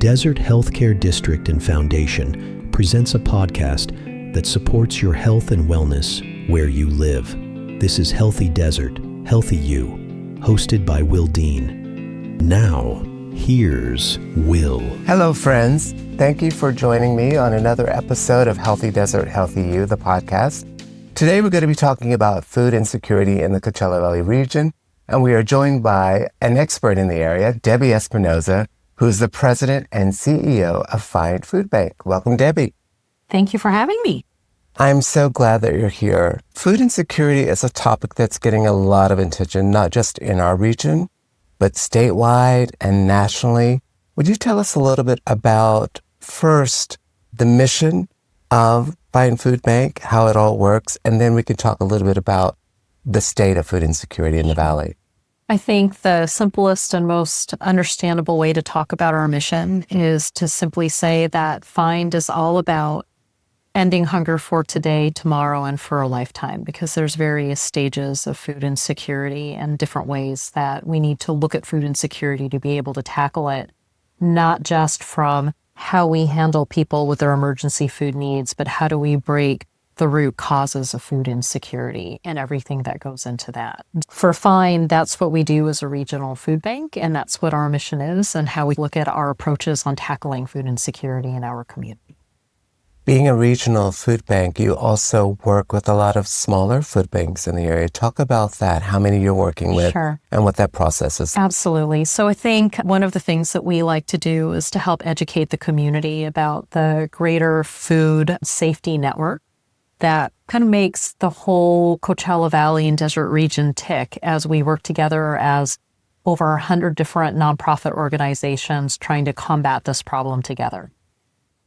Desert Healthcare District and Foundation presents a podcast that supports your health and wellness where you live. This is Healthy Desert, Healthy You, hosted by Will Dean. Now, here's Will. Hello, friends. Thank you for joining me on another episode of Healthy Desert, Healthy You, the podcast. Today, we're going to be talking about food insecurity in the Coachella Valley region, and we are joined by an expert in the area, Debbie Espinosa, who's the president and CEO of Find Food Bank. Welcome, Debbie. Thank you for having me. I'm so glad that you're here. Food insecurity is a topic that's getting a lot of attention, not just in our region, but statewide and nationally. Would you tell us a little bit about, first, the mission of Find Food Bank, how it all works, and then we can talk a little bit about the state of food insecurity in the Valley. I think the simplest and most understandable way to talk about our mission is to simply say that Find is all about ending hunger for today, tomorrow, and for a lifetime, because there's various stages of food insecurity and different ways that we need to look at food insecurity to be able to tackle it, not just from how we handle people with their emergency food needs, but how do we break the root causes of food insecurity and everything that goes into that. For Find, that's what we do as a regional food bank, and that's what our mission is and how we look at our approaches on tackling food insecurity in our community. Being a regional food bank, you also work with a lot of smaller food banks in the area. Talk about that, how many you're working with, Sure. And what that process is. Absolutely. So I think one of the things that we like to do is to help educate the community about the greater food safety network that kind of makes the whole Coachella Valley and Desert region tick as we work together as over 100 different nonprofit organizations trying to combat this problem together.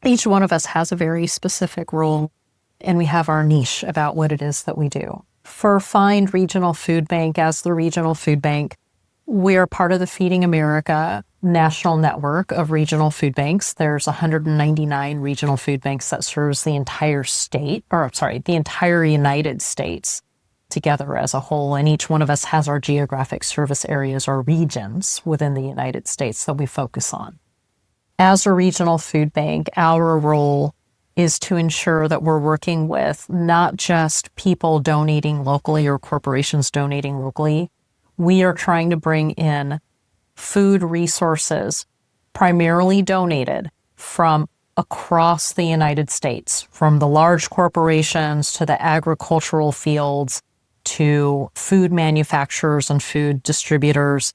Each one of us has a very specific role, and we have our niche about what it is that we do. For Find Regional Food Bank, as the regional food bank, we are part of the Feeding America national network of regional food banks. There's 199 regional food banks that serves the entire the entire United States together as a whole. And each one of us has our geographic service areas or regions within the United States that we focus on. As a regional food bank, our role is to ensure that we're working with not just people donating locally or corporations donating locally. We are trying to bring in food resources primarily donated from across the United States, from the large corporations to the agricultural fields to food manufacturers and food distributors,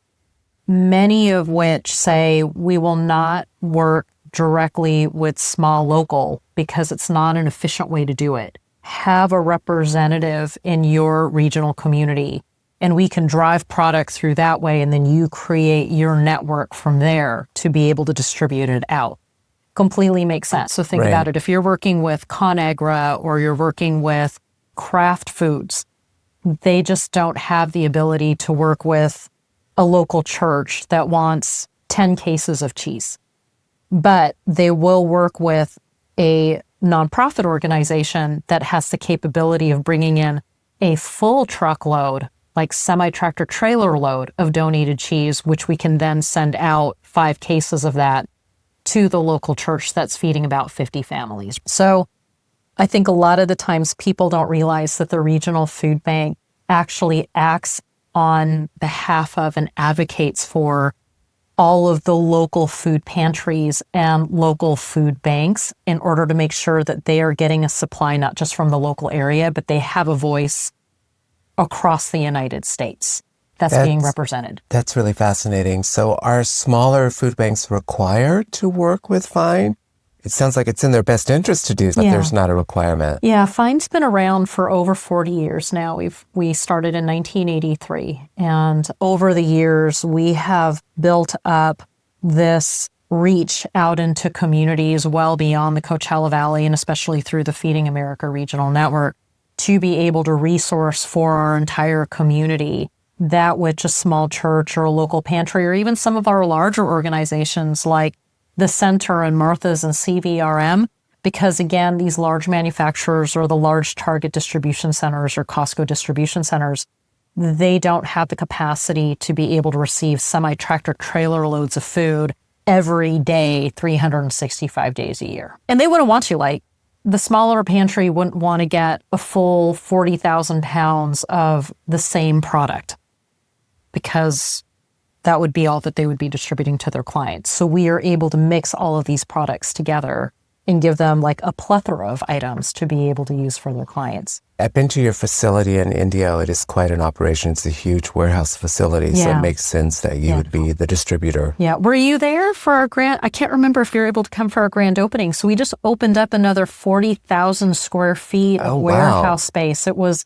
many of which say we will not work directly with small local because it's not an efficient way to do it. Have a representative in your regional community, and we can drive product through that way, and then you create your network from there to be able to distribute it out. Completely makes sense. So think about it. If you're working with ConAgra or you're working with Kraft Foods, they just don't have the ability to work with a local church that wants 10 cases of cheese. But they will work with a nonprofit organization that has the capability of bringing in a full truckload, like semi-tractor trailer load of donated cheese, which we can then send out 5 cases of that to the local church that's feeding about 50 families. So I think a lot of the times people don't realize that the regional food bank actually acts on behalf of and advocates for all of the local food pantries and local food banks in order to make sure that they are getting a supply not just from the local area, but they have a voice across the United States that's being represented. That's really fascinating. So are smaller food banks required to work with Find? It sounds like it's in their best interest to do, but there's not a requirement. Yeah, Find's been around for over 40 years now. We started in 1983, and over the years, we have built up this reach out into communities well beyond the Coachella Valley, and especially through the Feeding America Regional Network, to be able to resource for our entire community that which a small church or a local pantry or even some of our larger organizations like the Center and Martha's and CVRM, because again, these large manufacturers or the large Target distribution centers or Costco distribution centers, they don't have the capacity to be able to receive semi-tractor trailer loads of food every day, 365 days a year. And they wouldn't want to, like, the smaller pantry wouldn't want to get a full 40,000 pounds of the same product because that would be all that they would be distributing to their clients. So we are able to mix all of these products together and give them like a plethora of items to be able to use for their clients. I've been to your facility in Indio. It is quite an operation. It's a huge warehouse facility, so it makes sense that you would be the distributor. Yeah. Were you there for our grand? I can't remember if you were able to come for our grand opening. So we just opened up another 40,000 square feet of warehouse space. It was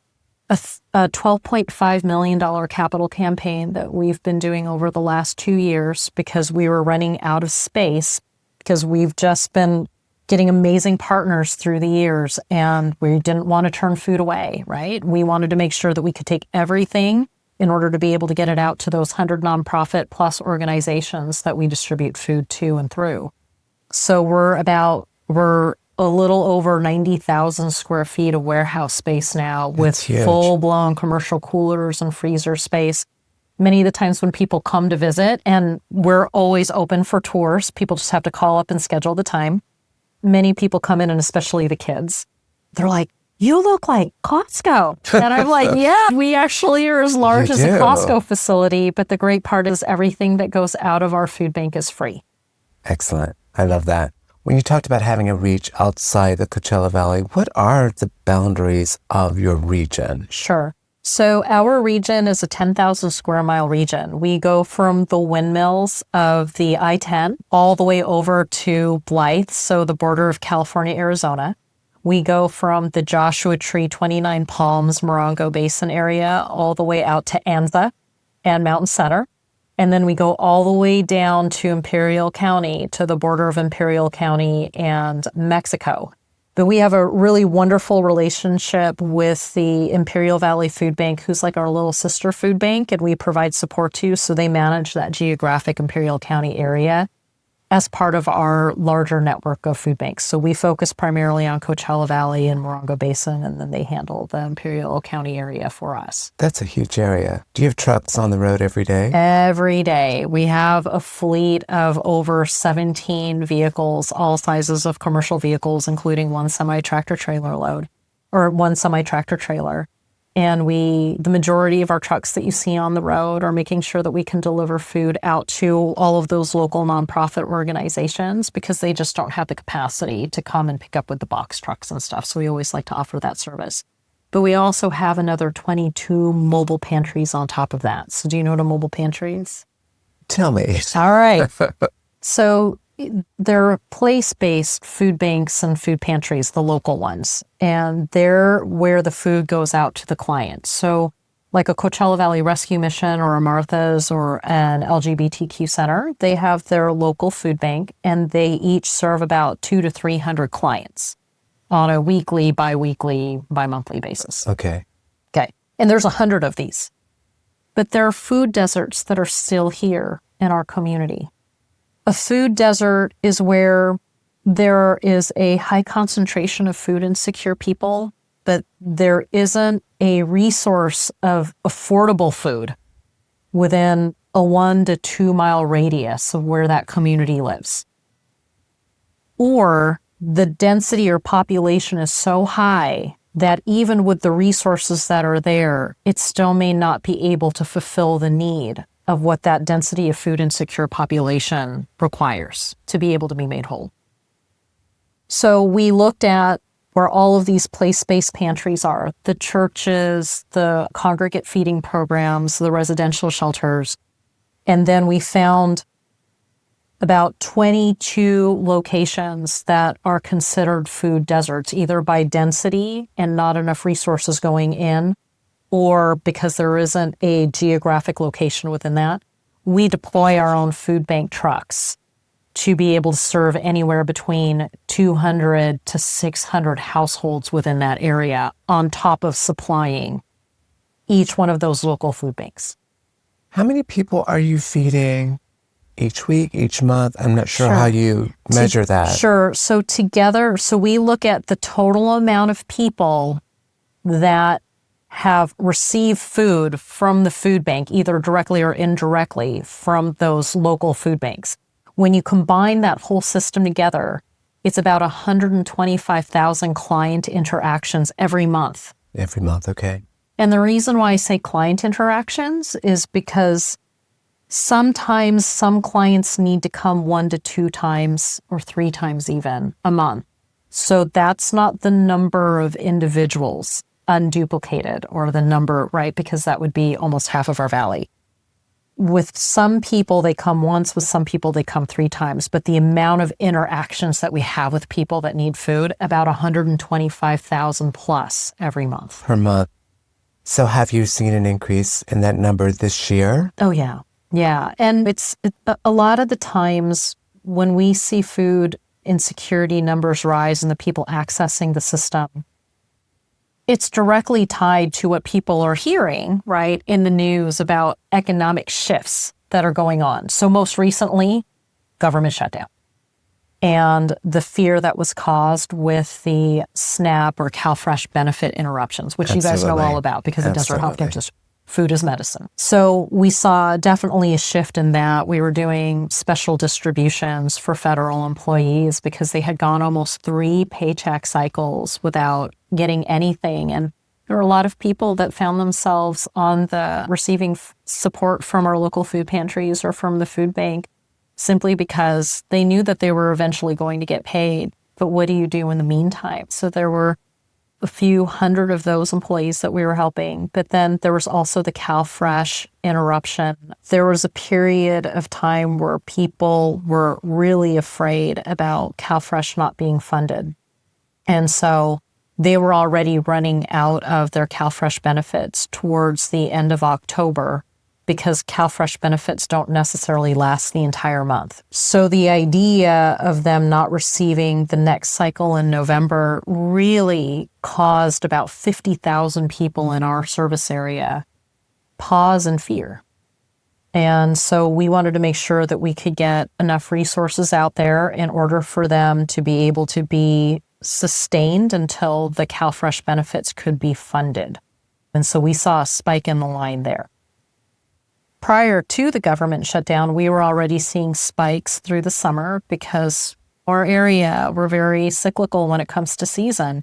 a $12.5 million capital campaign that we've been doing over the last 2 years because we were running out of space because we've just been getting amazing partners through the years, and we didn't want to turn food away, right? We wanted to make sure that we could take everything in order to be able to get it out to those 100 nonprofit plus organizations that we distribute food to and through. So we're a little over 90,000 square feet of warehouse space now with full-blown commercial coolers and freezer space. Many of the times when people come to visit, and we're always open for tours, people just have to call up and schedule the time. Many people come in, and especially the kids, they're like, "You look like Costco." And I'm like, yeah, we actually are as large as a Costco facility, but the great part is everything that goes out of our food bank is free. Excellent. I love that. When you talked about having a reach outside the Coachella Valley, what are the boundaries of your region? Sure. So our region is a 10,000 square mile region. We go from the windmills of the I-10 all the way over to Blythe, so the border of California, Arizona. We go from the Joshua Tree, 29 Palms, Morongo Basin area all the way out to Anza and Mountain Center. And then we go all the way down to Imperial County, to the border of Imperial County and Mexico. But we have a really wonderful relationship with the Imperial Valley Food Bank, who's like our little sister food bank, and we provide support to. So they manage that geographic Imperial County area as part of our larger network of food banks. So we focus primarily on Coachella Valley and Morongo Basin, and then they handle the Imperial County area for us. That's a huge area. Do you have trucks on the road every day? Every day. We have a fleet of over 17 vehicles, all sizes of commercial vehicles, including one semi-tractor trailer load, or one semi-tractor trailer. And the majority of our trucks that you see on the road are making sure that we can deliver food out to all of those local nonprofit organizations because they just don't have the capacity to come and pick up with the box trucks and stuff. So we always like to offer that service. But we also have another 22 mobile pantries on top of that. So do you know what a mobile pantry is? Tell me. All right. So they're place-based food banks and food pantries, the local ones, and they're where the food goes out to the client. So like a Coachella Valley Rescue Mission or a Martha's or an LGBTQ center, they have their local food bank, and they each serve about 200 to 300 clients on a weekly, bi-weekly, bi-monthly basis. Okay. And there's 100 of these. But there are food deserts that are still here in our community. A food desert is where there is a high concentration of food insecure people, but there isn't a resource of affordable food within a 1 to 2 mile radius of where that community lives. Or the density or population is so high that even with the resources that are there, it still may not be able to fulfill the need of what that density of food insecure population requires to be able to be made whole. So we looked at where all of these place-based pantries are, the churches, the congregate feeding programs, the residential shelters, and then we found about 22 locations that are considered food deserts, either by density and not enough resources going in, or because there isn't a geographic location within that. We deploy our own food bank trucks to be able to serve anywhere between 200 to 600 households within that area, on top of supplying each one of those local food banks. How many people are you feeding each week, each month? I'm not sure how you measure that. Sure. So together, we look at the total amount of people that have received food from the food bank, either directly or indirectly from those local food banks. When you combine that whole system together, it's about 125,000 client interactions every month. Every month, okay. And the reason why I say client interactions is because sometimes some clients need to come 1 to 2 times or 3 times even a month. So that's not the number of individuals unduplicated or the number, right? Because that would be almost half of our valley. With some people, they come once. With some people, they come 3 times. But the amount of interactions that we have with people that need food, about 125,000 plus every month. Per month. So have you seen an increase in that number this year? Oh, yeah. Yeah. And it's a lot of the times when we see food insecurity numbers rise and the people accessing the system, it's directly tied to what people are hearing, right, in the news about economic shifts that are going on. So most recently, government shutdown. And the fear that was caused with the SNAP or CalFresh benefit interruptions, which you guys know all about because it does our healthcare system. Food is medicine. So we saw definitely a shift in that. We were doing special distributions for federal employees because they had gone almost 3 paycheck cycles without getting anything. And there were a lot of people that found themselves on the receiving support from our local food pantries or from the food bank simply because they knew that they were eventually going to get paid. But what do you do in the meantime? So there were a few hundred of those employees that we were helping. But then there was also the CalFresh interruption. There was a period of time where people were really afraid about CalFresh not being funded. And so they were already running out of their CalFresh benefits towards the end of October because CalFresh benefits don't necessarily last the entire month. So the idea of them not receiving the next cycle in November really caused about 50,000 people in our service area pause and fear. And so we wanted to make sure that we could get enough resources out there in order for them to be able to be sustained until the CalFresh benefits could be funded. And so we saw a spike in the line there. Prior to the government shutdown, we were already seeing spikes through the summer because our area, we're very cyclical when it comes to season.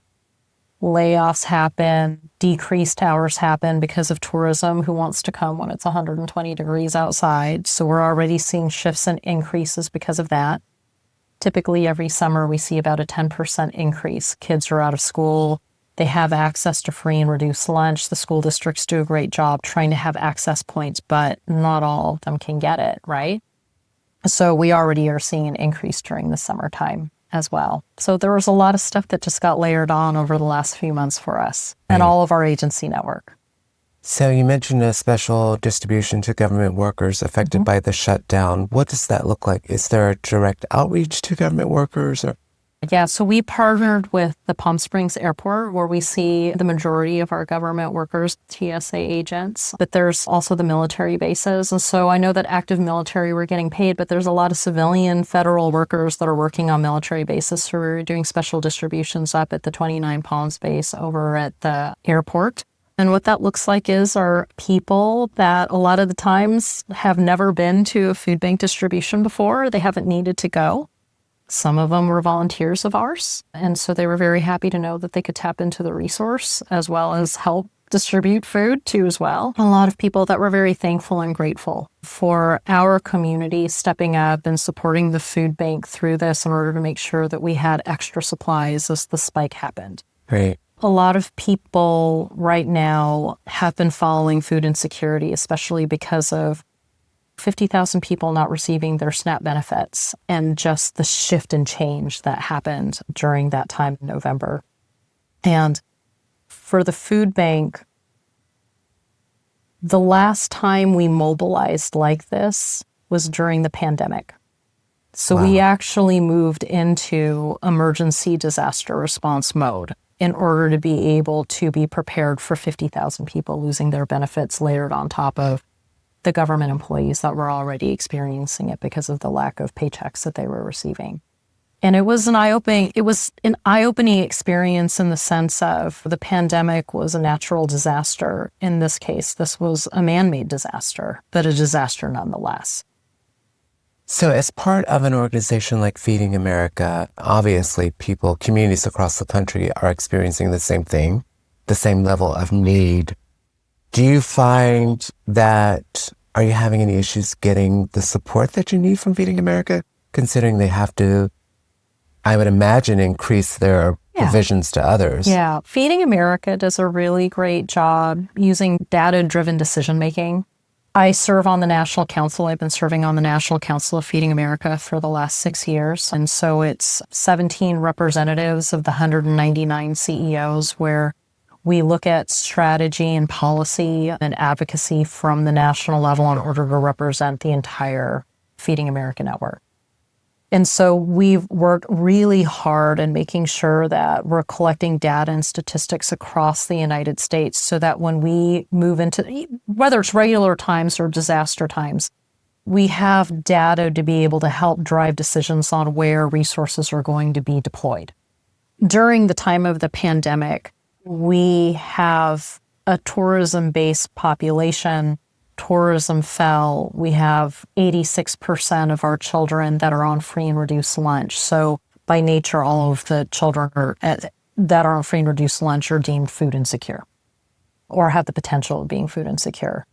Layoffs happen, decreased hours happen because of tourism. Who wants to come when it's 120 degrees outside? So we're already seeing shifts and increases because of that. Typically every summer we see about a 10% increase. Kids are out of school. They have access to free and reduced lunch. The school districts do a great job trying to have access points, but not all of them can get it, right? So we already are seeing an increase during the summertime as well. So there was a lot of stuff that just got layered on over the last few months for us and all of our agency network. So you mentioned a special distribution to government workers affected by the shutdown. What does that look like? Is there a direct outreach to government workers? Yeah, so we partnered with the Palm Springs Airport where we see the majority of our government workers, TSA agents, but there's also the military bases. And so I know that active military were getting paid, but there's a lot of civilian federal workers that are working on military bases. So we're doing special distributions up at the 29 Palms base over at the airport. And what that looks like is our people that a lot of the times have never been to a food bank distribution before. They haven't needed to go. Some of them were volunteers of ours, and so they were very happy to know that they could tap into the resource as well as help distribute food too as well. A lot of people that were very thankful and grateful for our community stepping up and supporting the food bank through this in order to make sure that we had extra supplies as the spike happened. Great. A lot of people right now have been following food insecurity, especially because of 50,000 people not receiving their SNAP benefits and just the shift and change that happened during that time in November. And for the food bank, the last time we mobilized like this was during the pandemic. So we actually moved into emergency disaster response mode in order to be able to be prepared for 50,000 people losing their benefits layered on top of the government employees that were already experiencing it because of the lack of paychecks that they were receiving. And it was an eye-opening experience in the sense of the pandemic was a natural disaster. In this case, this was a man-made disaster, but a disaster nonetheless. So as part of an organization like Feeding America, obviously communities across the country are experiencing the same thing, the same level of need. Do you find that, are you having any issues getting the support that you need from Feeding America, considering they have to, I would imagine, increase their provisions to others? Yeah. Feeding America does a really great job using data-driven decision-making. I serve on the National Council. I've been serving on the National Council of Feeding America for the last 6 years. And so it's 17 representatives of the 199 CEOs where we look at strategy and policy and advocacy from the national level in order to represent the entire Feeding America network. And so we've worked really hard in making sure that we're collecting data and statistics across the United States so that when we move into, whether it's regular times or disaster times, we have data to be able to help drive decisions on where resources are going to be deployed. During the time of the pandemic, we have a tourism-based population. Tourism fell. We have 86% of our children that are on free and reduced lunch. So by nature, all of the children that are on free and reduced lunch are deemed food insecure or have the potential of being food insecure.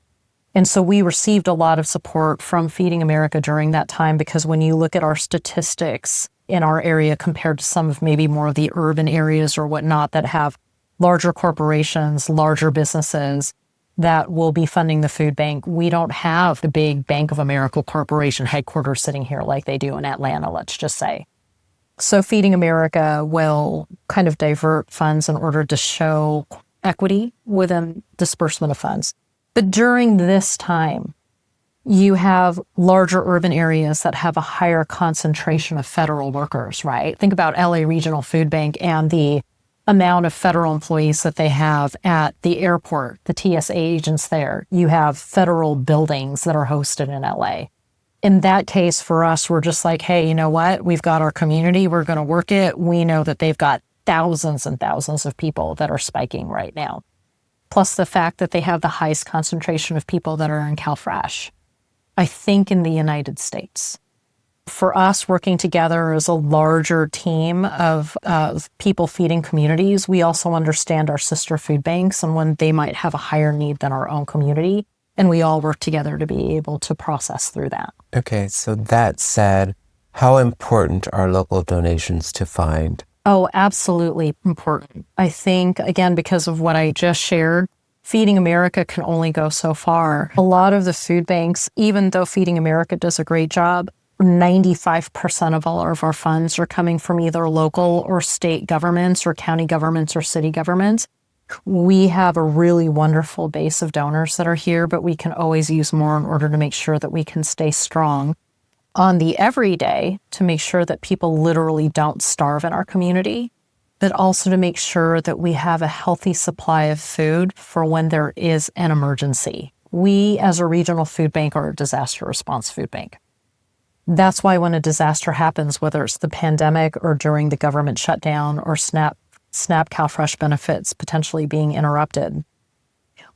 And so we received a lot of support from Feeding America during that time because when you look at our statistics in our area compared to some of maybe more of the urban areas or whatnot that have larger corporations, larger businesses, that will be funding the food bank. We don't have the big Bank of America Corporation headquarters sitting here like they do in Atlanta, let's just say. So Feeding America will kind of divert funds in order to show equity within disbursement of funds. But during this time, you have larger urban areas that have a higher concentration of federal workers, right? Think about LA Regional Food Bank and the amount of federal employees that they have at the airport, the TSA agents there. You have federal buildings that are hosted in LA. In that case, for us, we're just like, hey, you know what? We've got our community. We're going to work it. We know that they've got thousands and thousands of people that are spiking right now. Plus the fact that they have the highest concentration of people that are in CalFresh, I think, in the United States. For us, working together as a larger team of people feeding communities, we also understand our sister food banks and when they might have a higher need than our own community. And we all work together to be able to process through that. Okay, so that said, how important are local donations to find? Oh, absolutely important. I think, again, because of what I just shared, Feeding America can only go so far. A lot of the food banks, even though Feeding America does a great job, 95% of all of our funds are coming from either local or state governments or county governments or city governments. We have a really wonderful base of donors that are here, but we can always use more in order to make sure that we can stay strong on the everyday to make sure that people literally don't starve in our community, but also to make sure that we have a healthy supply of food for when there is an emergency. We, as a regional food bank, are a disaster response food bank. That's why when a disaster happens, whether it's the pandemic or during the government shutdown or SNAP CalFresh benefits potentially being interrupted,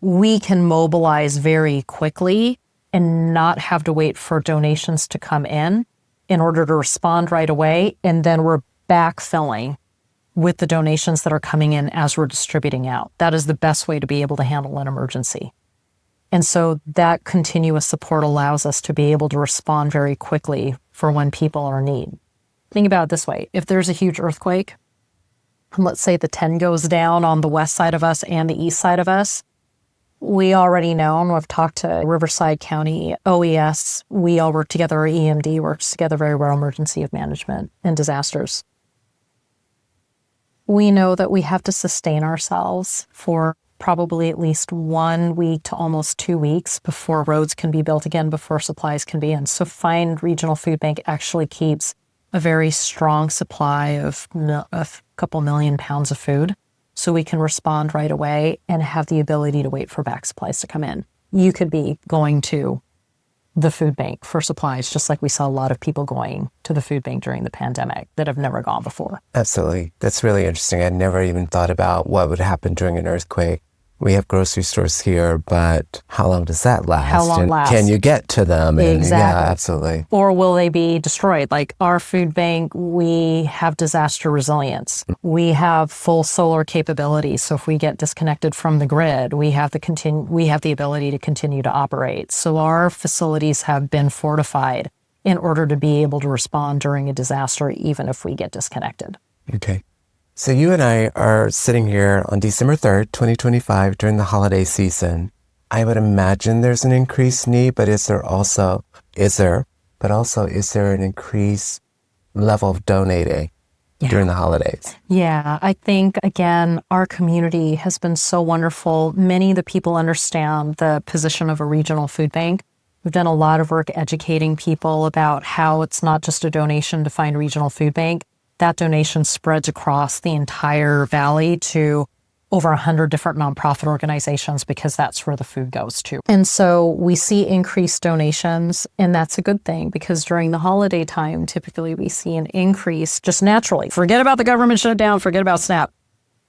we can mobilize very quickly and not have to wait for donations to come in order to respond right away. And then we're backfilling with the donations that are coming in as we're distributing out. That is the best way to be able to handle an emergency. And so that continuous support allows us to be able to respond very quickly for when people are in need. Think about it this way. If there's a huge earthquake, and let's say the 10 goes down on the west side of us and the east side of us, we already know, and we've talked to Riverside County, OES, we all work together, our EMD works together very well, Emergency of Management and Disasters. We know that we have to sustain ourselves for probably at least 1 week to almost 2 weeks before roads can be built again, before supplies can be in. So Find Regional Food Bank actually keeps a very strong supply of a couple million pounds of food so we can respond right away and have the ability to wait for back supplies to come in. You could be going to the food bank for supplies, just like we saw a lot of people going to the food bank during the pandemic that have never gone before. Absolutely. That's really interesting. I'd never even thought about what would happen during an earthquake. we have grocery stores here, but how long does that last? How long and lasts? Can you get to them? And Exactly. Yeah, absolutely. Or will they be destroyed? Like our food bank, we have disaster resilience. We have full solar capability. So if we get disconnected from the grid, we have the ability to continue to operate. So our facilities have been fortified in order to be able to respond during a disaster, even if we get disconnected. Okay. So you and I are sitting here on December 3rd, 2025, during the holiday season. I would imagine there's an increased need, but is there an increased level of donating during the holidays? Yeah, I think, again, our community has been so wonderful. Many of the people understand the position of a regional food bank. We've done a lot of work educating people about how it's not just a donation to find regional food bank. That donation spreads across the entire valley to over 100 different nonprofit organizations because that's where the food goes to. And so we see increased donations, and that's a good thing because during the holiday time, typically we see an increase just naturally. Forget about the government shutdown, forget about SNAP.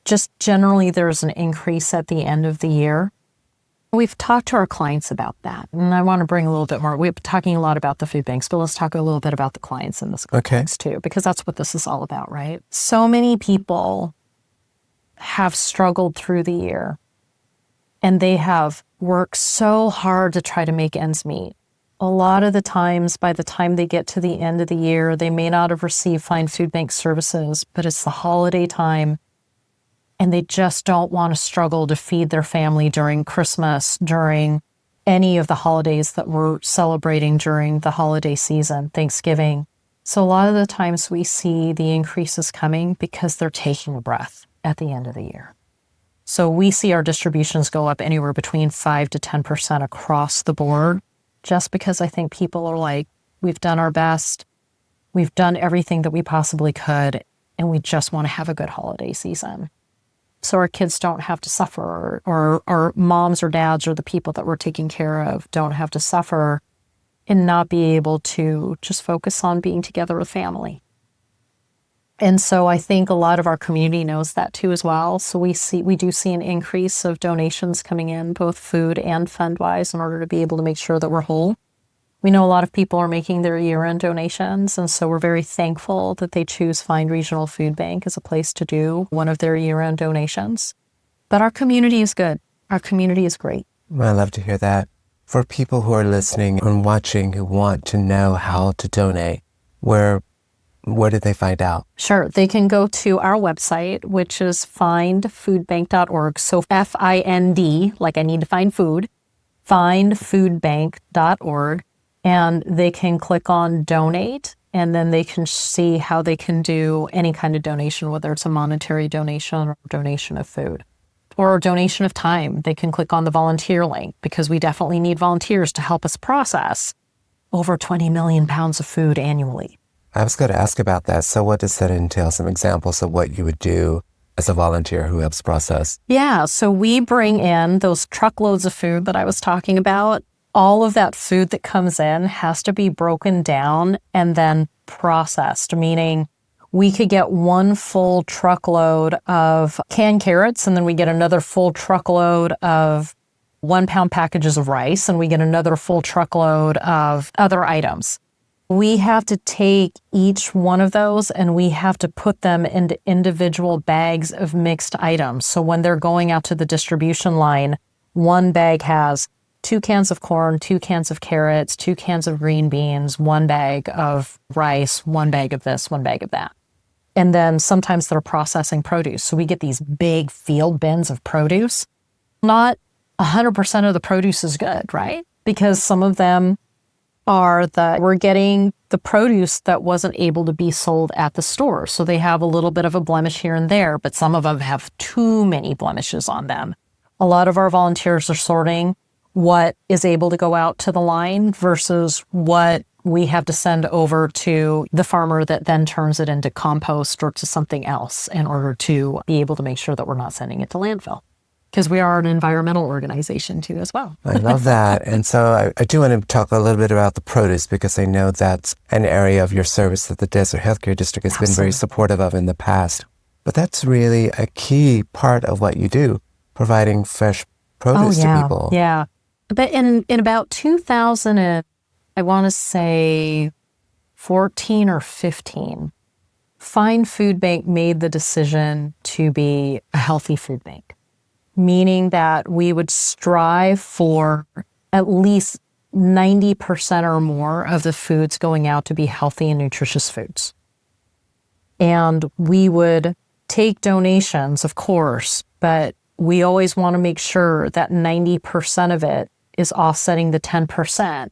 Just generally there's an increase at the end of the year. We've talked to our clients about that, and I want to bring a little bit more. We've been talking a lot about the food banks, but let's talk a little bit about the clients in this context too, because that's what this is all about, right? So many people have struggled through the year, and they have worked so hard to try to make ends meet. A lot of the times, by the time they get to the end of the year, they may not have received Find Food Bank services, but it's the holiday time, and they just don't want to struggle to feed their family during Christmas, during any of the holidays that we're celebrating during the holiday season, Thanksgiving. So a lot of the times we see the increases coming because they're taking a breath at the end of the year. So we see our distributions go up anywhere between 5 to 10% across the board, just because I think people are like, we've done our best, we've done everything that we possibly could, and we just want to have a good holiday season. So our kids don't have to suffer, or our moms or dads or the people that we're taking care of don't have to suffer and not be able to just focus on being together with family. And so I think a lot of our community knows that too as well. So we do see an increase of donations coming in, both food and fund-wise, in order to be able to make sure that we're whole. We know a lot of people are making their year-end donations, and so we're very thankful that they choose Find Regional Food Bank as a place to do one of their year-end donations. But our community is good. Our community is great. I love to hear that. For people who are listening and watching who want to know how to donate, where did they find out? Sure. They can go to our website, which is findfoodbank.org. So FIND, like I need to find food, findfoodbank.org. And they can click on donate, and then they can see how they can do any kind of donation, whether it's a monetary donation or a donation of food or a donation of time. They can click on the volunteer link because we definitely need volunteers to help us process over 20 million pounds of food annually. I was going to ask about that. So what does that entail? Some examples of what you would do as a volunteer who helps process? Yeah, so we bring in those truckloads of food that I was talking about. All of that food that comes in has to be broken down and then processed, meaning we could get one full truckload of canned carrots, and then we get another full truckload of 1 pound packages of rice, and we get another full truckload of other items. We have to take each one of those and we have to put them into individual bags of mixed items. So when they're going out to the distribution line, one bag has 2 cans of corn, 2 cans of carrots, 2 cans of green beans, 1 bag of rice, 1 bag of this, 1 bag of that. And then sometimes they're processing produce. So we get these big field bins of produce. Not 100% of the produce is good, right? Because some of them we're getting the produce that wasn't able to be sold at the store. So they have a little bit of a blemish here and there, but some of them have too many blemishes on them. A lot of our volunteers are sorting what is able to go out to the line versus what we have to send over to the farmer that then turns it into compost or to something else in order to be able to make sure that we're not sending it to landfill. Because we are an environmental organization too as well. I love that. And so I do want to talk a little bit about the produce because I know that's an area of your service that the Desert Healthcare District has been very supportive of in the past. But that's really a key part of what you do. providing fresh produce to people. Yeah. But in about 2000, I want to say 14 or 15, Fine Food Bank made the decision to be a healthy food bank, meaning that we would strive for at least 90% or more of the foods going out to be healthy and nutritious foods. And we would take donations, of course, but we always want to make sure that 90% of it is offsetting the 10%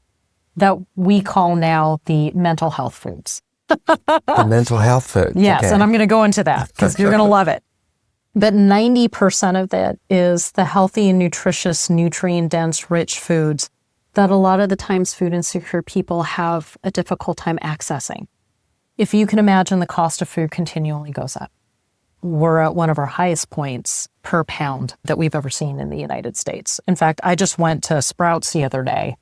that we call now the mental health foods. The mental health food. Yes, Okay. and I'm going to go into that because you're going to love it. But 90% of it is the healthy and nutritious, nutrient-dense, rich foods that a lot of the times food insecure people have a difficult time accessing. If you can imagine, the cost of food continually goes up. We're at one of our highest points per pound that we've ever seen in the United States. In fact, I just went to Sprouts the other day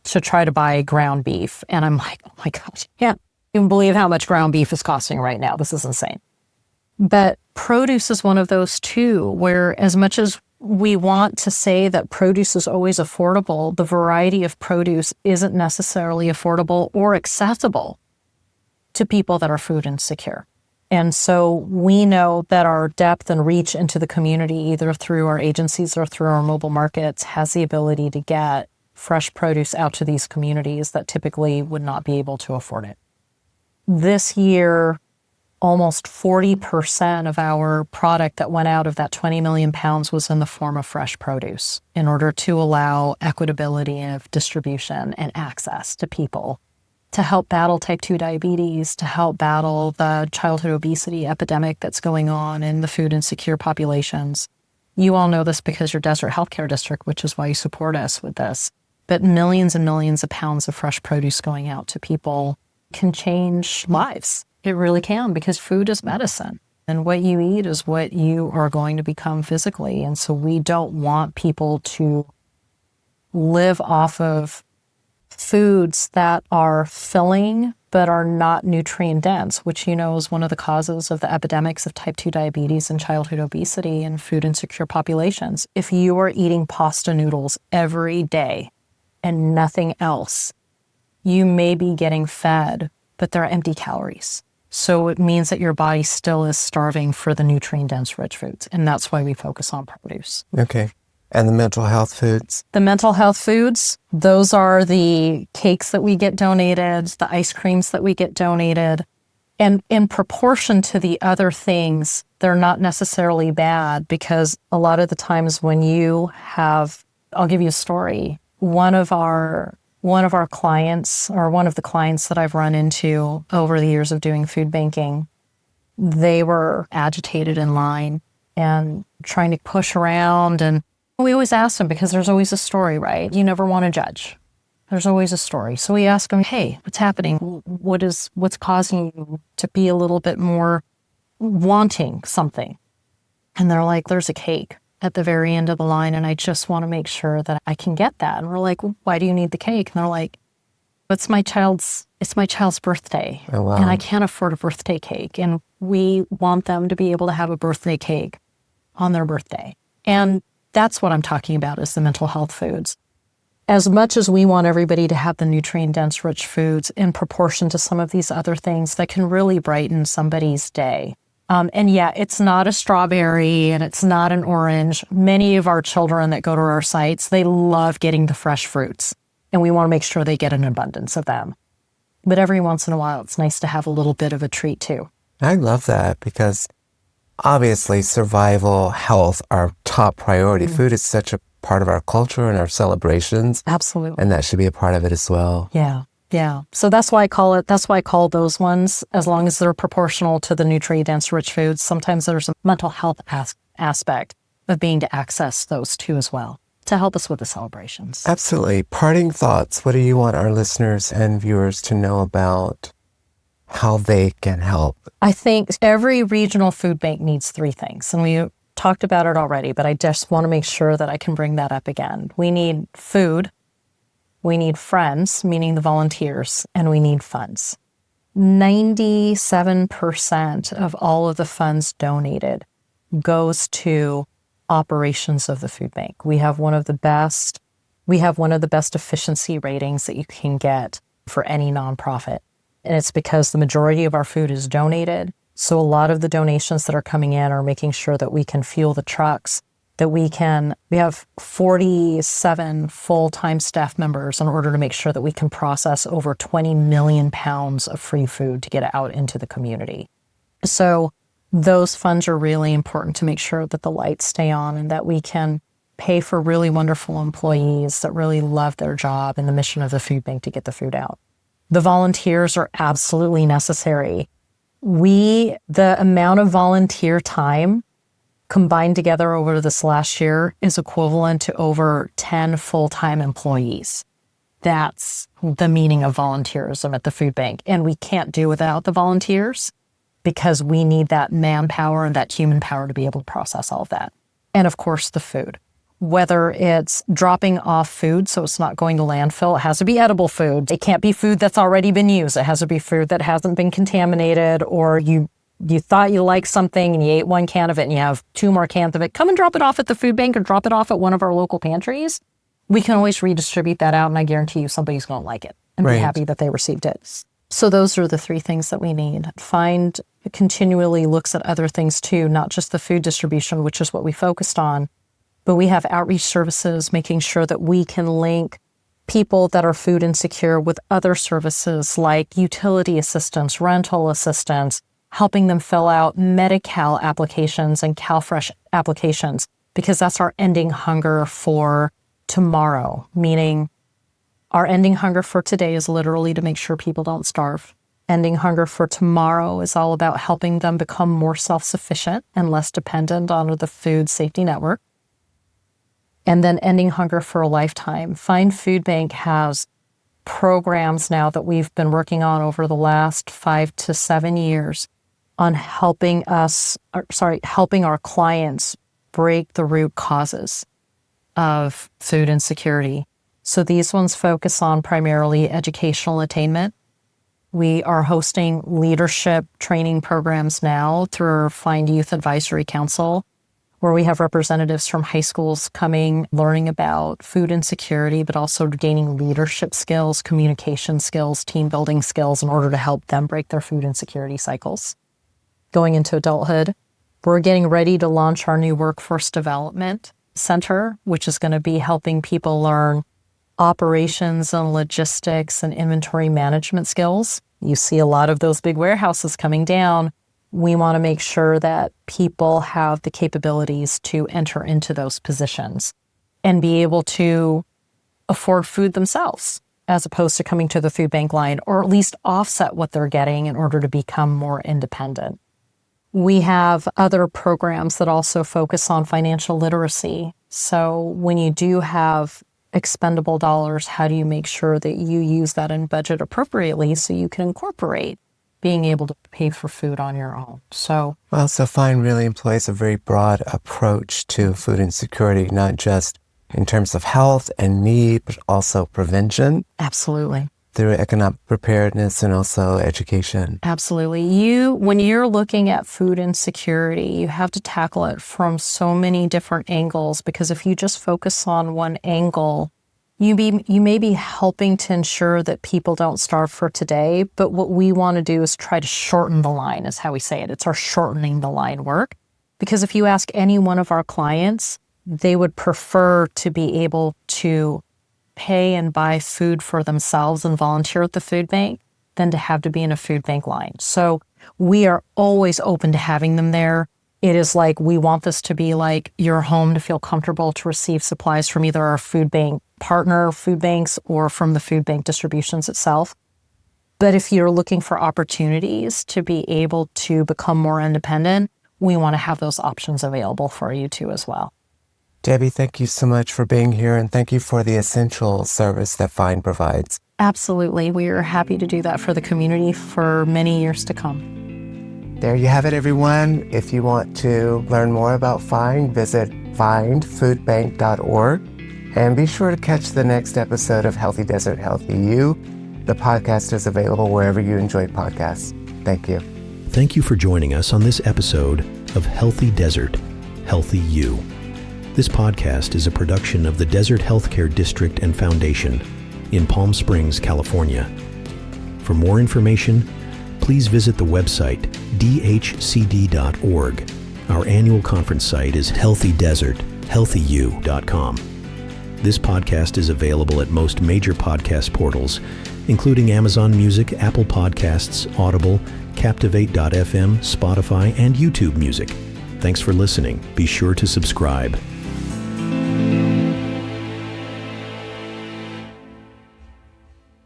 to try to buy ground beef. And I'm like, oh my gosh, I can't even believe how much ground beef is costing right now. This is insane. But produce is one of those too, where as much as we want to say that produce is always affordable, the variety of produce isn't necessarily affordable or accessible to people that are food insecure. And so we know that our depth and reach into the community, either through our agencies or through our mobile markets, has the ability to get fresh produce out to these communities that typically would not be able to afford it. This year, almost 40% of our product that went out of that 20 million pounds was in the form of fresh produce in order to allow equitability of distribution and access to people, to help battle type 2 diabetes, to help battle the childhood obesity epidemic that's going on in the food insecure populations. You all know this because you're Desert Healthcare District, which is why you support us with this. But millions and millions of pounds of fresh produce going out to people can change lives. It really can, because food is medicine. And what you eat is what you are going to become physically. And so we don't want people to live off of foods that are filling but are not nutrient dense, which you know is one of the causes of the epidemics of type 2 diabetes and childhood obesity in food insecure populations. If you are eating pasta noodles every day and nothing else, you may be getting fed, but they're empty calories. So it means that your body still is starving for the nutrient-dense rich foods. And that's why we focus on produce. Okay. And the mental health foods? The mental health foods, those are the cakes that we get donated, the ice creams that we get donated. And in proportion to the other things, they're not necessarily bad, because a lot of the times when you have, I'll give you a story. One of our clients, or one of the clients that I've run into over the years of doing food banking, they were agitated in line and trying to push around. And we always ask them, because there's always a story, right? You never want to judge. There's always a story. So we ask them, hey, what's happening? What's causing you to be a little bit more wanting something? And they're like, there's a cake at the very end of the line, and I just want to make sure that I can get that. And we're like, well, why do you need the cake? And they're like, it's my child's birthday. Oh, wow. And I can't afford a birthday cake. And we want them to be able to have a birthday cake on their birthday. And that's what I'm talking about, is the mental health foods. As much as we want everybody to have the nutrient-dense rich foods in proportion to some of these other things that can really brighten somebody's day. And yeah, it's not a strawberry and it's not an orange. Many of our children that go to our sites, they love getting the fresh fruits, and we want to make sure they get an abundance of them. But every once in a while, it's nice to have a little bit of a treat too. I love that, because obviously survival, health are top priority. Food is such a part of our culture and our celebrations. Absolutely. And that should be a part of it as well. Yeah. Yeah. So that's why I call those ones, as long as they're proportional to the nutrient-dense rich foods. Sometimes there's a mental health aspect of being to access those too as well, to help us with the celebrations. Absolutely. Parting thoughts. What do you want our listeners and viewers to know about how they can help? I think every regional food bank needs three things. And we talked about it already, but I just want to make sure that I can bring that up again. We need food. We need friends, meaning the volunteers, and we need funds. 97% of all of the funds donated goes to operations of the food bank. We have one of the best efficiency ratings that you can get for any nonprofit. And it's because the majority of our food is donated. So a lot of the donations that are coming in are making sure that we can fuel the trucks, that we have 47 full-time staff members in order to make sure that we can process over 20 million pounds of free food to get it out into the community. So those funds are really important to make sure that the lights stay on and that we can pay for really wonderful employees that really love their job and the mission of the food bank to get the food out. The volunteers are absolutely necessary. The amount of volunteer time combined together over this last year is equivalent to over 10 full-time employees. That's the meaning of volunteerism at the food bank. And we can't do without the volunteers because we need that manpower and that human power to be able to process all of that. And of course, the food. Whether it's dropping off food, so it's not going to landfill, it has to be edible food. It can't be food that's already been used. It has to be food that hasn't been contaminated, or you thought you liked something and you ate one can of it and you have 2 more cans of it. Come and drop it off at the food bank or drop it off at one of our local pantries. We can always redistribute that out, and I guarantee you somebody's going to like it and be happy that they received it. So those are the 3 things that we need. Find continually looks at other things too, not just the food distribution, which is what we focused on, but we have outreach services, making sure that we can link people that are food insecure with other services like utility assistance, rental assistance, helping them fill out Medi-Cal applications and CalFresh applications, because that's our ending hunger for tomorrow, meaning our ending hunger for today is literally to make sure people don't starve. Ending hunger for tomorrow is all about helping them become more self-sufficient and less dependent on the food safety network. And then ending hunger for a lifetime. Find Food Bank has programs now that we've been working on over the last 5 to 7 years on helping our clients break the root causes of food insecurity. So these ones focus on primarily educational attainment. We are hosting leadership training programs now through our Find Youth Advisory Council, where we have representatives from high schools coming, learning about food insecurity, but also gaining leadership skills, communication skills, team building skills in order to help them break their food insecurity cycles. Going into adulthood, we're getting ready to launch our new workforce development center, which is going to be helping people learn operations and logistics and inventory management skills. You see a lot of those big warehouses coming down. We want to make sure that people have the capabilities to enter into those positions and be able to afford food themselves, as opposed to coming to the food bank line, or at least offset what they're getting in order to become more independent. We have other programs that also focus on financial literacy. So when you do have expendable dollars, how do you make sure that you use that and budget appropriately so you can incorporate being able to pay for food on your own? So Find really employs a very broad approach to food insecurity, not just in terms of health and need, but also prevention. Absolutely. Through economic preparedness and also education. Absolutely. When you're looking at food insecurity, you have to tackle it from so many different angles, because if you just focus on one angle, you may be helping to ensure that people don't starve for today, but what we want to do is try to shorten the line, is how we say it. It's our shortening the line work. Because if you ask any one of our clients, they would prefer to be able to pay and buy food for themselves and volunteer at the food bank than to have to be in a food bank line. So we are always open to having them there. It is like, we want this to be like your home, to feel comfortable to receive supplies from either our food bank partner food banks or from the food bank distributions itself. But if you're looking for opportunities to be able to become more independent, we want to have those options available for you too as well. Debbie, thank you so much for being here, and thank you for the essential service that Find provides. Absolutely. We are happy to do that for the community for many years to come. There you have it, everyone. If you want to learn more about Find, visit findfoodbank.org, and be sure to catch the next episode of Healthy Desert, Healthy You. The podcast is available wherever you enjoy podcasts. Thank you. Thank you for joining us on this episode of Healthy Desert, Healthy You. This podcast is a production of the Desert Healthcare District and Foundation in Palm Springs, California. For more information, please visit the website dhcd.org. Our annual conference site is healthydesert.healthyu.com. This podcast is available at most major podcast portals, including Amazon Music, Apple Podcasts, Audible, Captivate.fm, Spotify, and YouTube Music. Thanks for listening. Be sure to subscribe.